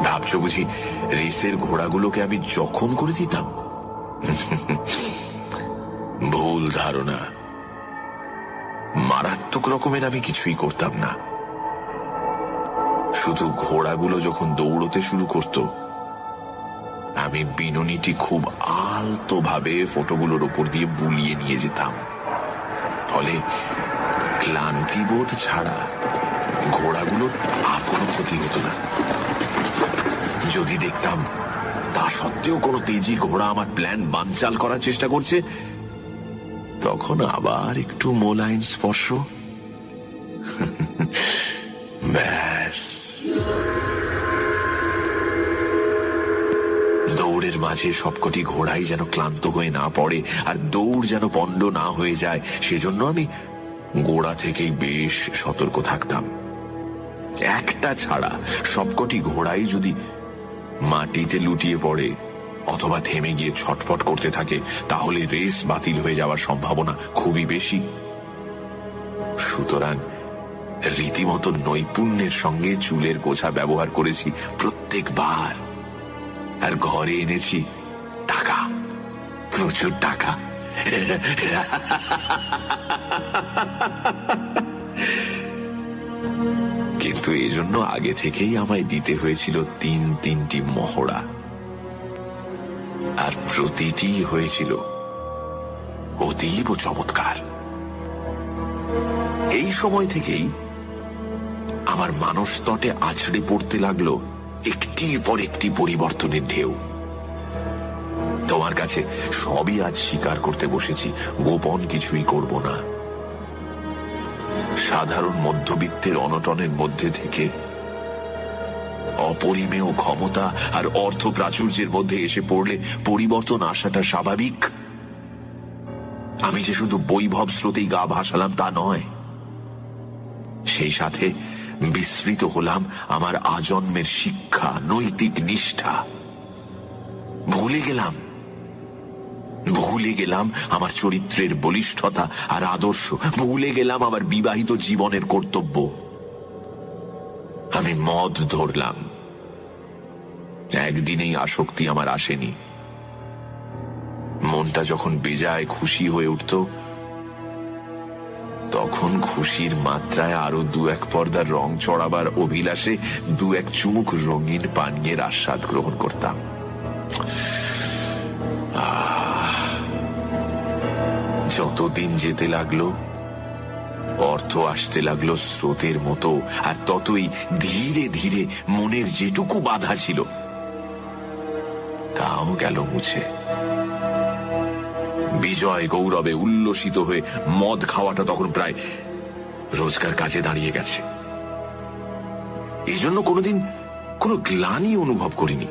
B: ভাবছো বুঝি রেসের ঘোড়াগুলোকে আমি জখম করে দিতাম? ভুল ধারণা। মারাত্মক রকমের আমি কিছুই করতাম না। শুধু ঘোড়াগুলো যখন দৌড়তে শুরু করত, আমি বিনুনিটি খুব আলতোভাবে ফটোগুলোর উপর দিয়ে বুলিয়ে নিয়ে যেতাম। ফলে ক্লান্তিবোধ ছাড়া ঘোড়াগুলোর আর কোনো ক্ষতি হতো না। যদি দেখতাম তা সত্ত্বেও কোনো তেজি ঘোড়া আমার প্ল্যান বানচাল করার চেষ্টা করছে, তখন আবার একটু মোলায়েম স্পর্শ, ব্যাস। দৌড়ের মাঝে সবকটি ঘোড়াই যেন ক্লান্ত হয়ে না পড়ে আর দৌড় যেন পণ্ড না হয়ে যায়, সেজন্য আমি গোড়া থেকেই বেশ সতর্ক থাকতাম। একটা ছাড়া সবকটি ঘোড়াই যদি মাটিতে লুটিয়ে পড়ে অথবা থেমে গিয়ে ছটফট করতে থাকে, তাহলে রেস বাতিল হয়ে যাওয়ার সম্ভাবনা খুবই বেশি। সুতরাং রীতিমতো নৈপুণ্যের সঙ্গে চুলের গোছা ব্যবহার করেছি প্রত্যেকবার। আর ঘরে এনেছি টাকা, প্রচুর টাকা। কিন্তু এজন্য আগে থেকেই আমায় দিতে হয়েছিল তিনটি মহড়া, আর প্রতিটি হয়েছিল অতীব চমৎকার। এই সময় থেকেই আমার মানসতটে আছড়ে পড়তে লাগলো একটির পর একটি পরিবর্তনের ঢেউ। তোমার কাছে সবই আজ স্বীকার করতে বসেছি, গোপন কিছুই করব না। সাধারণ মধ্যবিত্তের অনটনের মধ্যে থেকে অপরিমেয় ক্ষমতা আর অর্থ প্রাচুর্যের মধ্যে এসে পড়লে পরিবর্তন আসাটা স্বাভাবিক। আমি যে শুধু বৈভব স্রোতেই গা ভাসালাম তা নয়, সেই সাথে বিস্মৃত হলাম আমার আজন্মের শিক্ষা, নৈতিক নিষ্ঠা। ভুলে গেলাম আমার চরিত্রের বলিষ্ঠতা আর আদর্শ, ভুলে গেলাম আমার বিবাহিত জীবনের কর্তব্য। আমি মদ ধরলাম। একদিনেই আসক্তি আমার আসেনি। মনটা যখন বেজায় খুশি হয়ে উঠত, তখন খুশির মাত্রায় আরো দু এক পর্দার রং চড়াবার অভিলাষে দু এক চুমুক রঙিন পানীয়ের আস্বাদ গ্রহণ করতাম। যতদিন যেতে লাগলো, অর্থ আসতে লাগলো স্রোতের মতো, আর ততই ধীরে ধীরে মনের যেটুকু বাধা ছিল তাও গেল মুছে। বিজয় গৌরবে উল্লসিত হয়ে মদ খাওয়াটা তখন প্রায় রোজকার কাজে দাঁড়িয়ে গেছে। এই জন্য কোনোদিন কোনো গ্লানি অনুভব করিনি।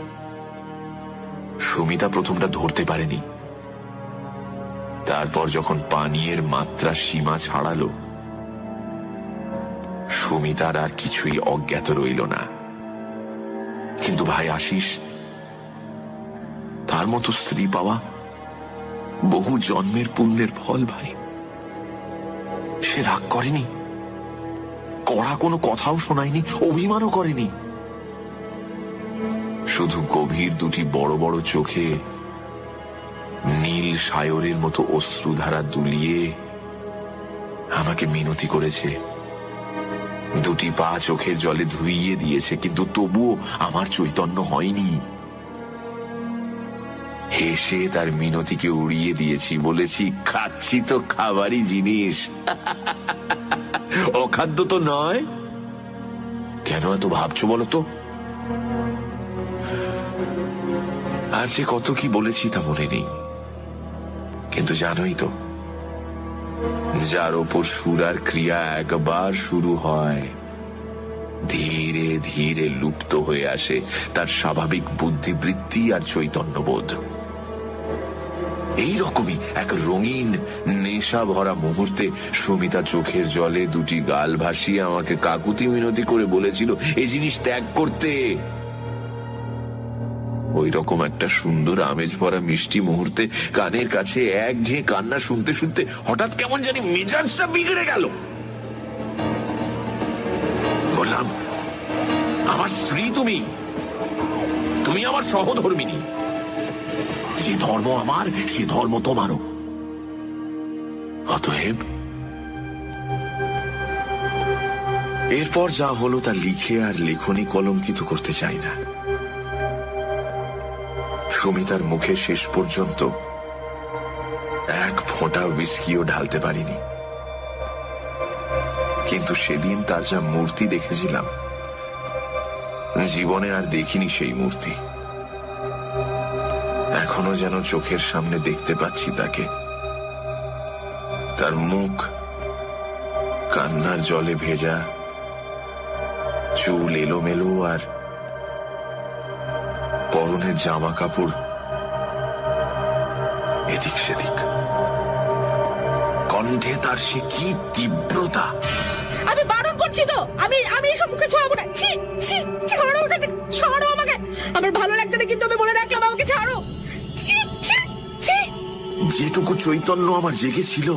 B: সুমিতা প্রথমটা ধরতে পারেনি। তারপর যখন পানীয়ের মাত্রা সীমা ছাড়ালো, সুমিতার আর কিছুই অজ্ঞাত রইল না। কিন্তু ভাই আশিস, তার মতো স্ত্রী পাওয়া বহু জন্মের পুণ্যের ফল ভাই। সে রাগ করেনি, কড়া কোনো কথাও শোনায়নি, অভিমানও করেনি। শুধু গভীর দুটি বড় বড় চোখে নীল সায়রের মতো অশ্রুধারা দুলিয়ে আমাকে মিনতি করেছে। দুটি পা চোখের জলে ধুইয়ে দিয়েছে, কিন্তু তবুও আমার চৈতন্য হয়নি। হেসে তার মিনতিকে উড়িয়ে দিয়েছি, বলেছি, খাচ্ছি তো খাবারই জিনিস, অখাদ্য তো নয়। কেন এত ভাবছো বলো তো? আর যে কত কি বলেছি তা মনে নেই, কিন্তু জানোই তো, যার ওপর সুর আর ক্রিয়া একবার শুরু হয়, ধীরে ধীরে লুপ্ত হয়ে আসে তার স্বাভাবিক বুদ্ধিবৃত্তি আর চৈতন্যবোধ। এইরকমই এক রঙিন নেশা ভরা মুহূর্তে সুমিতা চোখের জলে দুটি গাল ভাসিয়ে আমাকে কাকুতি মিনতি করে বলেছিল এই জিনিস ত্যাগ করতে। ওই রকম একটা সুন্দর আমেজ ভরা মিষ্টি মুহূর্তে কানের কাছে একঘেয়ে কান্না শুনতে শুনতে হঠাৎ কেমন জানি মেজাজটা বিগড়ে গেল। বললাম, আমার স্ত্রী তুমি, তুমি আমার সহধর্মিনী। যে ধর্ম আমার, সে ধর্ম তোমারও। অতএব এরপর যা হলো তা লিখে আর লেখনী কলঙ্কিত করতে চাই না। সুমিতার মুখে শেষ পর্যন্ত এক ফোঁটা উইস্কিও ঢালতে পারিনি, কিন্তু সেদিন তার যা মূর্তি দেখেছিলাম, জীবনে আর দেখিনি সেই মূর্তি। এখনো যেন চোখের সামনে দেখতে পাচ্ছি তাকে, তার মুখ কান্নার জলে ভেজা, চুল এলোমেলো, আর পরনের জামা কাপড় এদিক সেদিক। কণ্ঠে তার সে কি তীব্রতা!
E: আমি বারণ করছি তো, আমি এসব মুখে ছোঁয়াবো না। ছাড়ো ওখান থেকে, ছাড়ো আমাকে। আমার ভালো লাগছে না, কিন্তু আমি বলে রাখলাম, আমাকে ছাড়ো।
B: যেটুকু চৈতন্য আমার জেগেছিল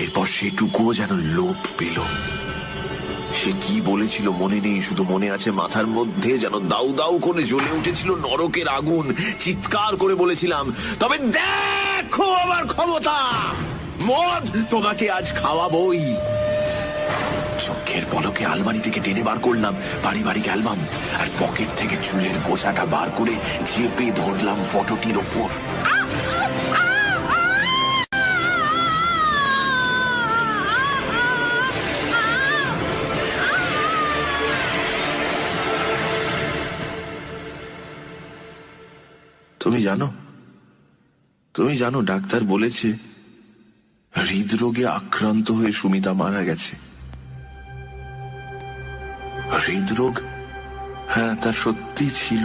B: এরপর সেটুকুও যেন লোপ পেল। সে কি বলেছিল মনে নেই, শুধু মনে আছে মাথার মধ্যে যেন দাউ দাউ করে জ্বলে উঠেছিল নরকের আগুন। চিৎকার করে বলেছিলাম, তবে দেখো আমার ক্ষমতা, মদ তোমাকে আজ খাওয়াবই। চোখের পলকে আলমারি থেকে টেনে বার করলাম পারিবারিক অ্যালবাম, আর পকেট থেকে চুলের গোছাটা বার করে চেপে ধরলাম ফটোটির ওপর। তুমি জানো ডাক্তার বলেছে হৃদরোগে আক্রান্ত হয়ে সুমিতা মারা গেছে। হৃদরোগ, হ্যাঁ তা সত্যি ছিল।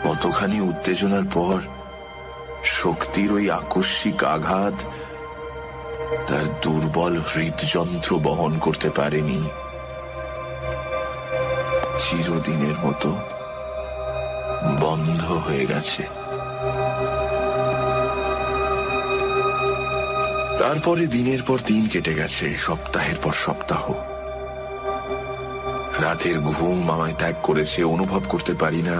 B: কতখানি উত্তেজনার পর শক্তির ওই আকস্মিক আঘাত তার দুর্বল হৃদযন্ত্র বহন করতে পারেনি। চিরদিনের মতো বন্ধ হয়ে গেছে। তারপরে দিনের পর দিন কেটে গেছে, সপ্তাহের পর সপ্তাহ। রাতের ঘুম আমায় ত্যাগ করেছে, অনুভব করতে পারি না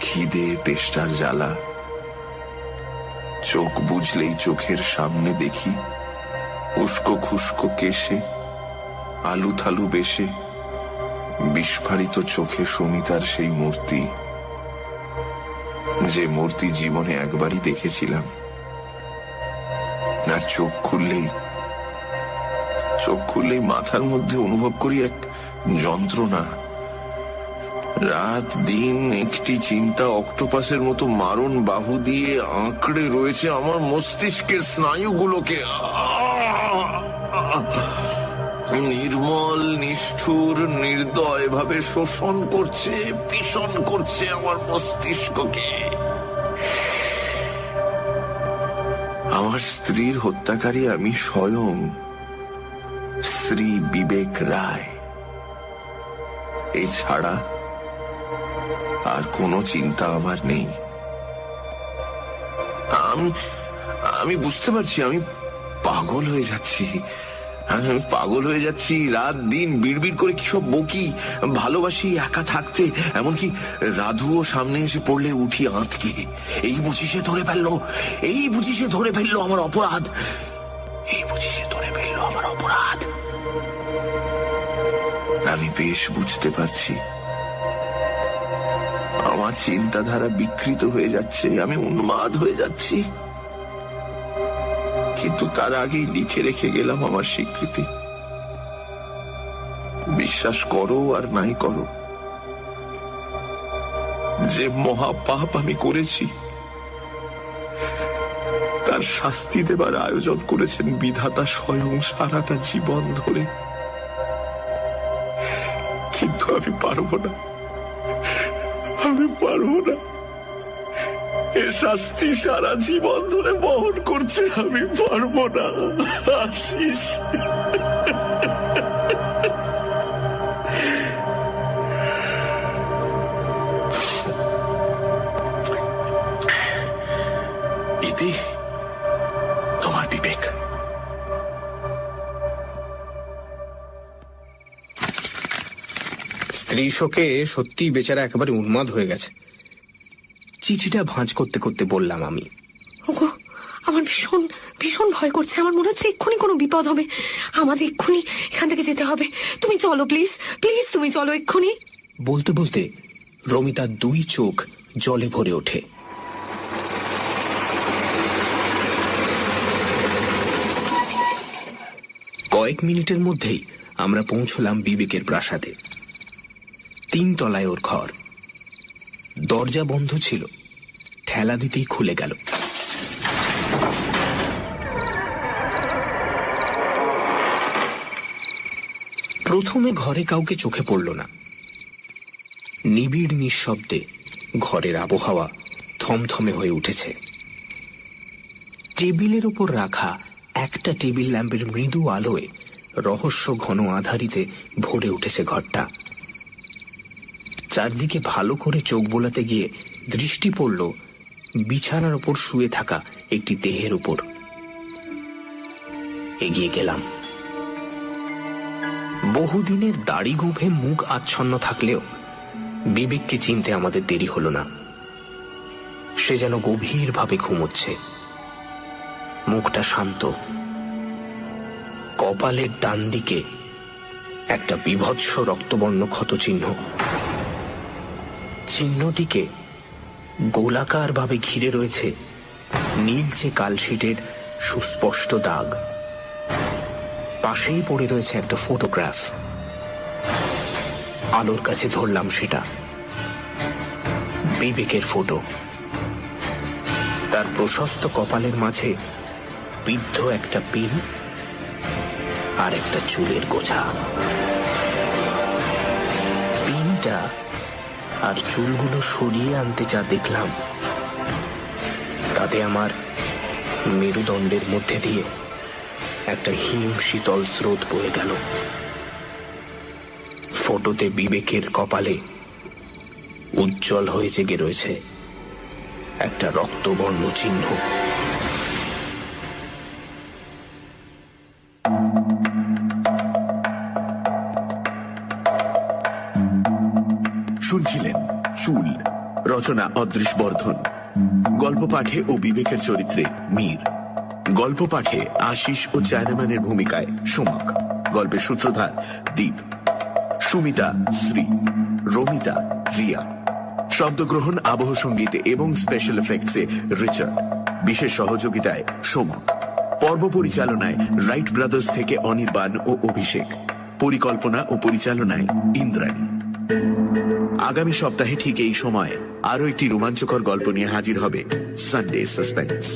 B: খিদে তেষ্টার জ্বালা। চোখ বুঝলেই চোখের সামনে দেখি উস্কো খুস্কো কেশে, আলু থালু বেশে বিস্ফারিত চোখে সুমিতার সেই মূর্তি, যে মূর্তি জীবনে একবারই দেখেছিলাম। আর চোখ খুললেই মাথার মধ্যে অনুভব করি এক যন্ত্রণা। রাত দিন একটি চিন্তা অক্টোপাসের মতো মারণ বাহু দিয়ে আঁকড়ে রয়েছে আমার মস্তিষ্কের স্নায়ুগুলোকে। নির্মল নিষ্ঠুর নির্দয় ভাবে শোষণ করছে, পিষণ করছে আমার মস্তিষ্ককে। আমার স্ত্রীর হত্যাকারী আমি স্বয়ং, শ্রী বিবেক রায়। এছাড়া আর কোনো চিন্তা আমার নেই। আমি বুঝতে পারছি আমি পাগল হয়ে যাচ্ছি। রাত দিন বিড়বিড় করে কি সব বকি, ভালোবাসি একা থাকতে, এমনকি রাধুও সামনে এসে পড়লে উঠি আঁতকে। এই বুঝি সে ধরে ফেললো আমার অপরাধ। আমি বেশ বুঝতে পারছি আমার চিন্তাধারা বিকৃত হয়ে যাচ্ছে, আমি উন্মাদ হয়ে যাচ্ছি। কিন্তু তার আগেই লিখে রেখে গেলাম আমার স্বীকৃতি। বিশ্বাস করো আর নাই করো, যে মহাপাপ আমি করেছি তার শাস্তি দেবার আয়োজন করেছেন বিধাতা স্বয়ং সারাটা জীবন ধরে। কিন্তু আমি পারবো না। এর শাস্তি সারা জীবন ধরে বহন করছে, আমি পারবো না। আশিস, ইতি তোমার বিবেক।
D: স্ত্রী শোকে সত্যি বেচারা একেবারে উন্মাদ হয়ে গেছে। চিঠিটা ভাঁজ করতে করতে বললাম আমি,
E: ওগো, আমার ভীষণ ভীষণ ভয় করছে। আমার মনে হচ্ছে এক্ষুনি কোনো বিপদ হবে। আমাদের এক্ষুনি এখান থেকে যেতে হবে। তুমি চলো প্লিজ, তুমি চলো এক্ষুনি।
D: বলতে বলতে রমিতার দুই চোখ জলে ভরে ওঠে। কয়েক মিনিটের মধ্যেই আমরা পৌঁছলাম বিবেকের প্রাসাদে। 3 তলায় ওর ঘর। দরজা বন্ধ ছিল, ঠেলা দিতেই খুলে গেল। প্রথমে ঘরে কাউকে চোখে পড়ল না। নিবিড় নিঃশব্দে ঘরের আবহাওয়া থমথমে হয়ে উঠেছে। টেবিলের ওপর রাখা একটা টেবিল ল্যাম্পের মৃদু আলোয় রহস্য ঘন আধারিতে ভরে উঠেছে ঘরটা। চারদিকে ভালো করে চোখ বোলাতে গিয়ে দৃষ্টি পড়ল বিছানার উপর শুয়ে থাকা একটি দেহের উপর। এগিয়ে গেলাম। বহুদিনের দাড়ি গোঁফে মুখ আচ্ছন্ন থাকলেও বিবেককে চিনতে আমাদের দেরি হলো না। সে যেন গভীরভাবে ঘুমোচ্ছে, মুখটা শান্ত। কপালের ডান দিকে একটা বীভৎস রক্তবর্ণ ক্ষত চিহ্ন। চিহ্নটিকে গোলাকার ভাবে ঘিরে রয়েছে নীলচে কালশিটের সুস্পষ্ট দাগ। পাশেই পড়ে রয়েছে একটা ফটোগ্রাফ। আলোর কাছে ধরলাম সেটা। বিবেকের ফটো। তার প্রশস্ত কপালের মাঝে বিদ্ধ একটা পিন আর একটা চুলের গোছা। পিনটা আর চুলগুলো সরিয়ে আনতে যা দেখলাম, তাতে আমার মেরুদণ্ডের মধ্যে দিয়ে একটা হিম শীতল স্রোত বয়ে গেল। ফটোতে বিবেকের কপালে উজ্জ্বল হয়ে জেগে রয়েছে একটা রক্তবর্ণ চিহ্ন।
C: শুনছিলেন চুল, রচনা অদৃশ বর্ধন। গল্প পাঠে ও বিবেকের চরিত্রে মীর। গল্প পাঠে আশিস ও চায়নাম্যানের ভূমিকায় সোমক। গল্পের সূত্রধার দীপ। সুমিতা শ্রী, রমিতা রিয়া। শব্দগ্রহণ, আবহ সঙ্গীতে এবং স্পেশাল এফেক্টসে রিচার্ড। বিশেষ সহযোগিতায় সোমক। পর্ব পরিচালনায় রাইট ব্রাদার্স থেকে অনির্বাণ ও অভিষেক। পরিকল্পনা ও পরিচালনায় ইন্দ্রাণী। আগামী সপ্তাহে ঠিক এই সময় আরো একটি রোমাঞ্চকর গল্প নিয়ে হাজির হবে সানডে সাসপেন্স।